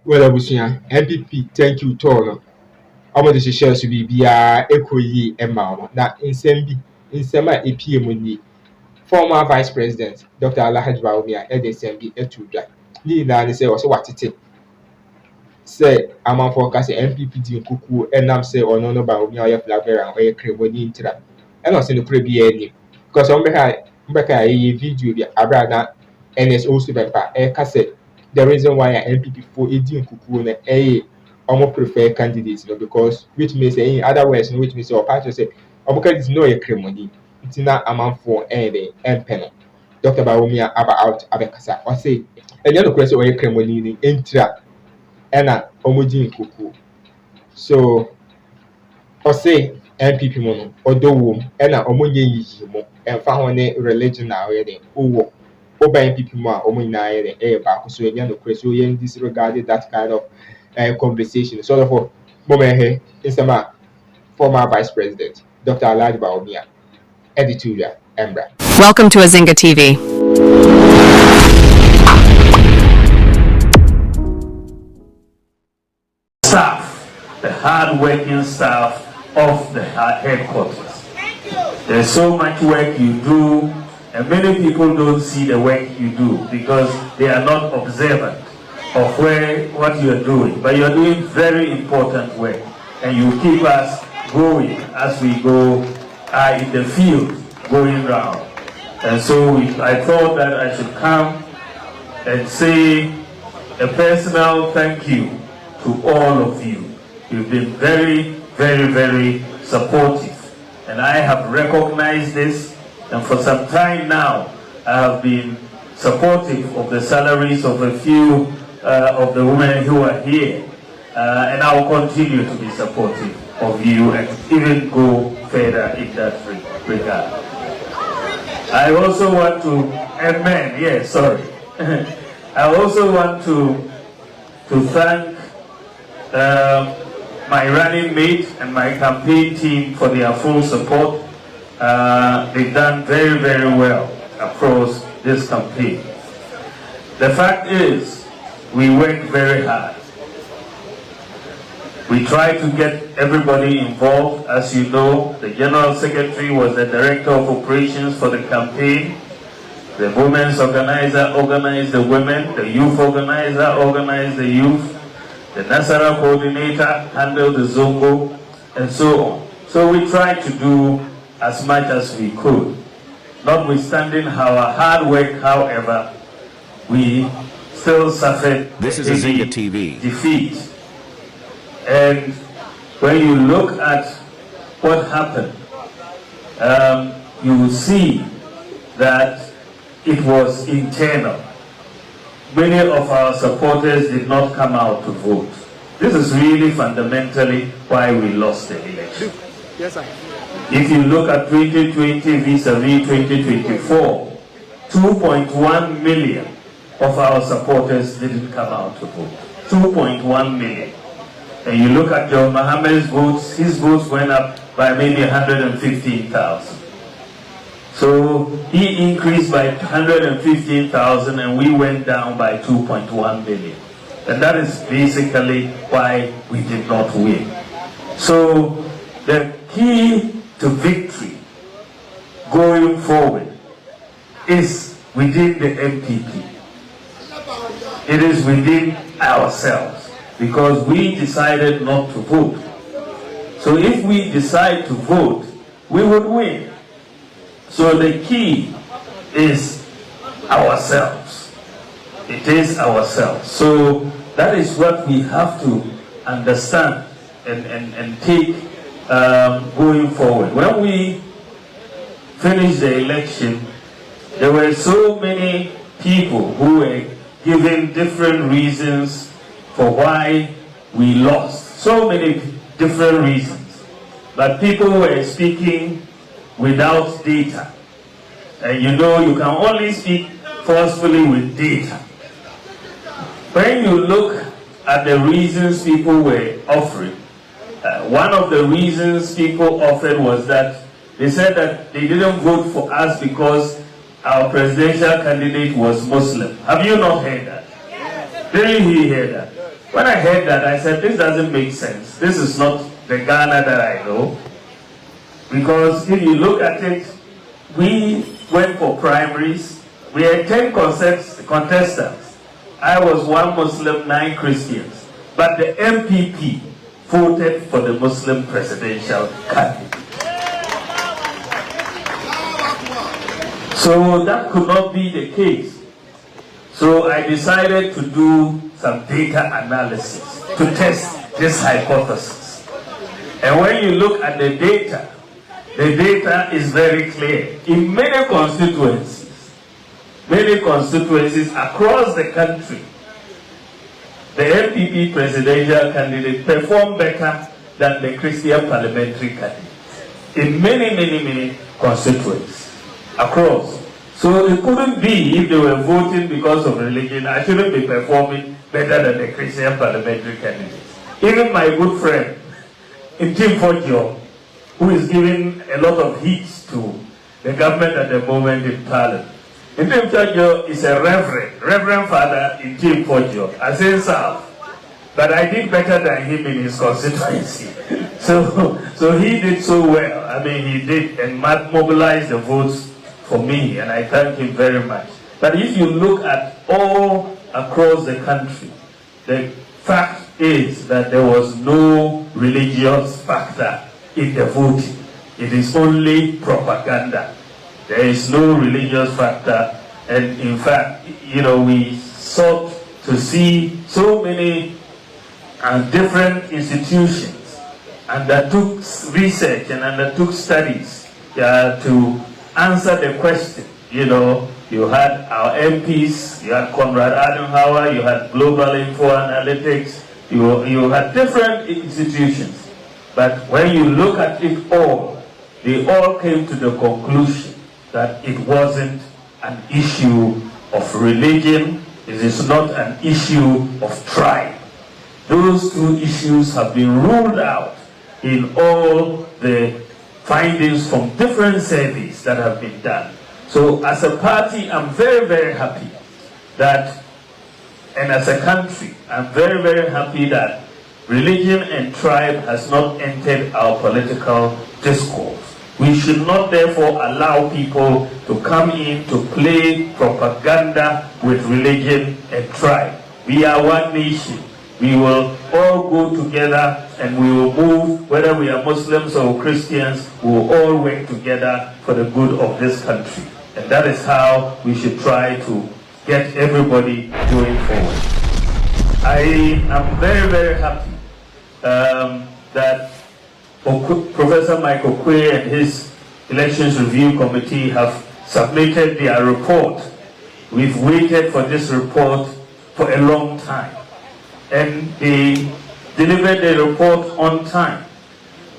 Well, Abusia, MPP, thank you, Tono. I'm going to share to be echo ye and mamma. Now, in Sema APM, former Vice President Dr. Alhaji Bawumia, Edison, Etuda. Ni na say also what it say, I'm on forecast MPP di Kuku, and I'm say, or no, Bawumia, or Flavera, or a Cremoni intra. And also the Prebi, because on Beka, a video, Abrada, and it's also Bepa, a cassette. The reason why MPP for Edin Kuku, almost prefer candidates, because which means in other words, which means your party say, Obuka is no a Cremoni. It's not a man for any and Dr. Bawumia about Abekasa or say, and the question where Kremlin intra and Omojin Kuku. So, or say MPP mono or do womb and Omoji mo and found a religion now already. Oh, Oba MPP more Omonina a back so the question disregarded that kind of conversation. Sort of for Momehe is a former Vice President Dr. Alhaji Bawumia, editorial Embra. Welcome to azingatv. Staff, the hard-working staff of the headquarters. There's so much work you do, and many people don't see the work you do because they are not observant of what you are doing. But you are doing very important work, and you keep us going as we go in the field, going round. And so I thought that I should come and say a personal thank you to all of you. You've been very, very, very supportive. And I have recognized this, and for some time now, I have been supportive of the salaries of a few of the women who are here. And I will continue to be supportive of you and even go further in that regard. I also want to amend, yes, sorry. I also want to thank my running mate and my campaign team for their full support. They've done very, very well across this campaign. The fact is, we worked very hard. We tried to get everybody involved. As you know, the General Secretary was the Director of Operations for the campaign. The Women's Organizer organized the women. The Youth Organizer organized the youth. The Nasara Coordinator handled the Zongo, and so on. So we tried to do as much as we could. Notwithstanding our hard work, however, we still suffered This is azingatv. defeat. And when you look at what happened, you will see that it was internal. Many of our supporters did not come out to vote. This is really fundamentally why we lost the election. Yes, sir. If you look at 2020 vis-a-vis 2024, 2.1 million of our supporters didn't come out to vote. 2.1 million. And you look at John Mohammed's votes, his votes went up by maybe 115,000. So he increased by 115,000 and we went down by 2.1 million. And that is basically why we did not win. So the key to victory going forward is within the MPP. It is within ourselves. Because we decided not to vote. So if we decide to vote, we would win. So the key is ourselves. It is ourselves. So that is what we have to understand and take going forward. When we finished the election, there were so many people who were giving different reasons for why we lost. So many different reasons. But people were speaking without data. And you know, you can only speak forcefully with data. When you look at the reasons people were offering, one of the reasons people offered was that they said that they didn't vote for us because our presidential candidate was Muslim. Have you not heard that? Didn't you hear that? When I heard that, I said, this doesn't make sense. This is not the Ghana that I know. Because if you look at it, we went for primaries. We had 10 contestants. I was 1 Muslim, 9 Christians. But the MPP voted for the Muslim presidential candidate. So that could not be the case. So I decided to do some data analysis to test this hypothesis. And when you look at the data is very clear. In many constituencies across the country, the MPP presidential candidate performed better than the Christian parliamentary candidate. In many constituencies across. So it couldn't be, if they were voting because of religion, I shouldn't be performing better than the Christian parliamentary candidate. Even my good friend, Tim Fodjo, who is giving a lot of heat to the government at the moment in Parliament. Tim Fodjo is a reverend father in Tim Fodjo, Azen South. But I did better than him in his constituency. So he did so well. I mean, he did and mobilized the votes for me, and I thank him very much. But if you look at all across the country, the fact is that there was no religious factor in the voting. It is only propaganda. There is no religious factor, and in fact, we sought to see so many different institutions undertook research and undertook studies to answer the question. You had our MPs, you had Conrad Adenauer, you had Global Info Analytics, you had different institutions. But when you look at it all, they all came to the conclusion that it wasn't an issue of religion, it is not an issue of tribe. Those two issues have been ruled out in all the findings from different surveys that have been done. So as a party, I'm very happy that, and as a country, I'm very happy that religion and tribe has not entered our political discourse. We should not therefore allow people to come in to play propaganda with religion and tribe. We are one nation. We will all go together and we will move, whether we are Muslims or Christians, we will all work together for the good of this country. And that is how we should try to get everybody going forward. I am very happy that Professor Michael Quay and his Elections Review Committee have submitted their report. We've waited for this report for a long time. And they delivered the report on time.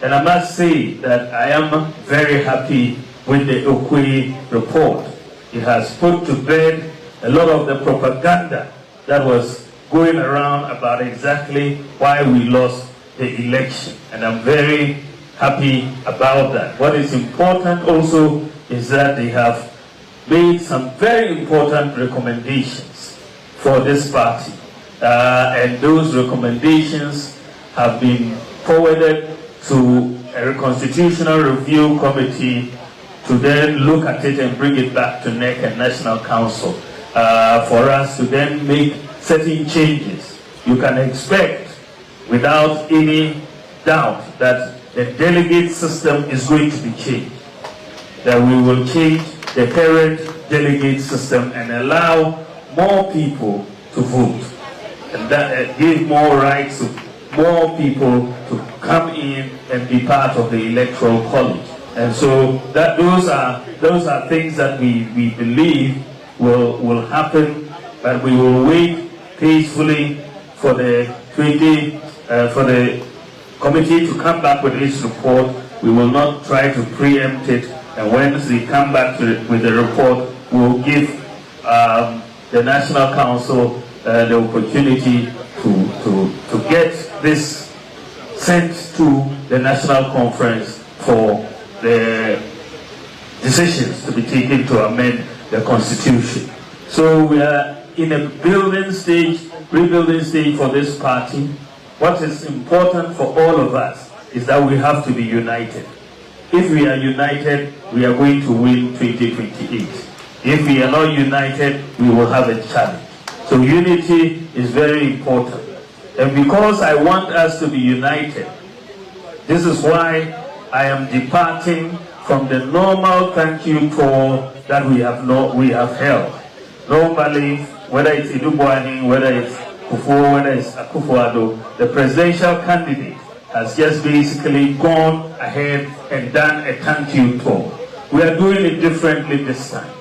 And I must say that I am very happy with the Okwe report. It has put to bed a lot of the propaganda that was going around about exactly why we lost the election. And I'm very happy about that. What is important also is that they have made some very important recommendations for this party. And those recommendations have been forwarded to a constitutional review committee to then look at it and bring it back to NEC and National Council for us to then make certain changes. You can expect, without any doubt, that the delegate system is going to be changed. That we will change the current delegate system and allow more people to vote. And that give more rights to more people to come in and be part of the electoral college. And so that those are things that we believe will happen, but we will wait peacefully for the committee to come back with its report. We will not try to preempt it, and once they come back with the report, we will give the National Council the opportunity to get this sent to the National Conference for the decisions to be taken to amend the Constitution. So we are in a rebuilding stage for this party, what is important for all of us is that we have to be united. If we are united, we are going to win 2028. If we are not united, we will have a challenge. So unity is very important. And because I want us to be united, this is why I am departing from the normal thank you tour that we have held. Normally, whether it's Idubuani, whether it's Kufuor, whether it's Akufo-Addo, the presidential candidate has just basically gone ahead and done a thank you tour. We are doing it differently this time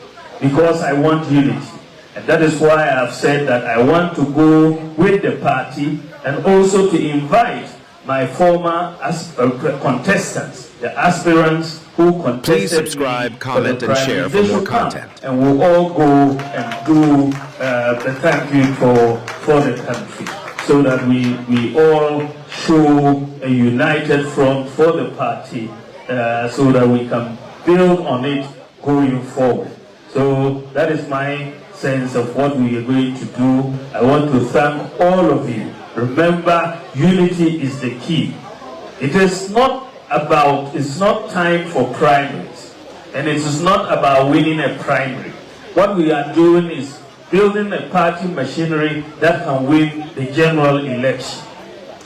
because I want unity. And that is why I have said that I want to go with the party and also to invite my former contestants, the aspirants who contested. Please subscribe, comment, and share for more content. And we'll all go and do the thank you for the country, so that we all show a united front for the party, so that we can build on it going forward. So that is my sense of what we are going to do. I want to thank all of you. Remember, unity is the key. It's not time for primaries, and it is not about winning a primary. What we are doing is building a party machinery that can win the general election.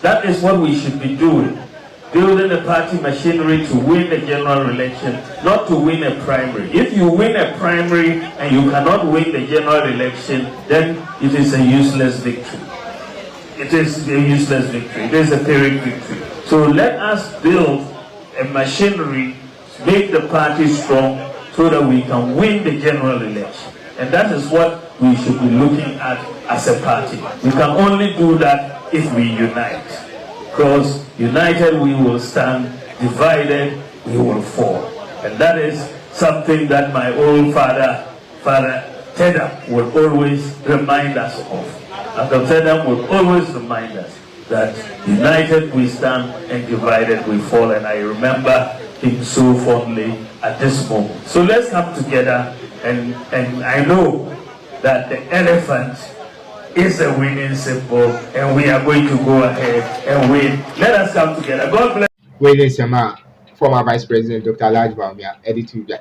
That is what we should be doing. Building a party machinery to win the general election, not to win a primary. If you win a primary and you cannot win the general election, then it is a useless victory. It is a useless victory. It is a Pyrrhic victory. So let us build a machinery, make the party strong, so that we can win the general election. And that is what we should be looking at as a party. We can only do that if we unite. Because united we will stand, divided we will fall. And that is something that my old father Tedam, would always remind us of. Dr. Tedam would always remind us that united we stand and divided we fall. And I remember him so fondly at this moment. So let's come together, and I know that the elephant is a winning symbol, and we are going to go ahead and win. Let us come together. God bless. Winning Sama, former Vice President Dr. Bawumia, editor.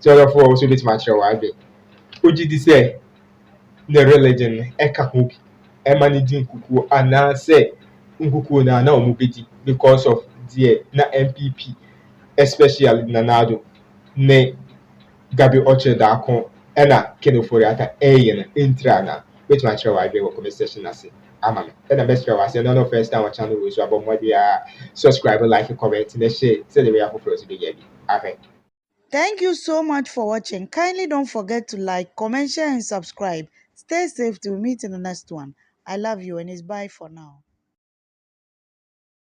So therefore, also bit much your Ojidi say the religion eka hobi emanaging kuku and say nkuku na omubedi because of the na MPP, especially Nanado ne Gabi Ocheda Akon ena Kenoforiata Ayen intrana which my show I will comment section as amame. Then the best show I say no first time on channel was about more subscribe, like, comment, and share. Say the way I hope to be. Thank you so much for watching. Kindly don't forget to like, comment, share, and subscribe. Stay safe till we meet in the next one. I love you, and it's bye for now.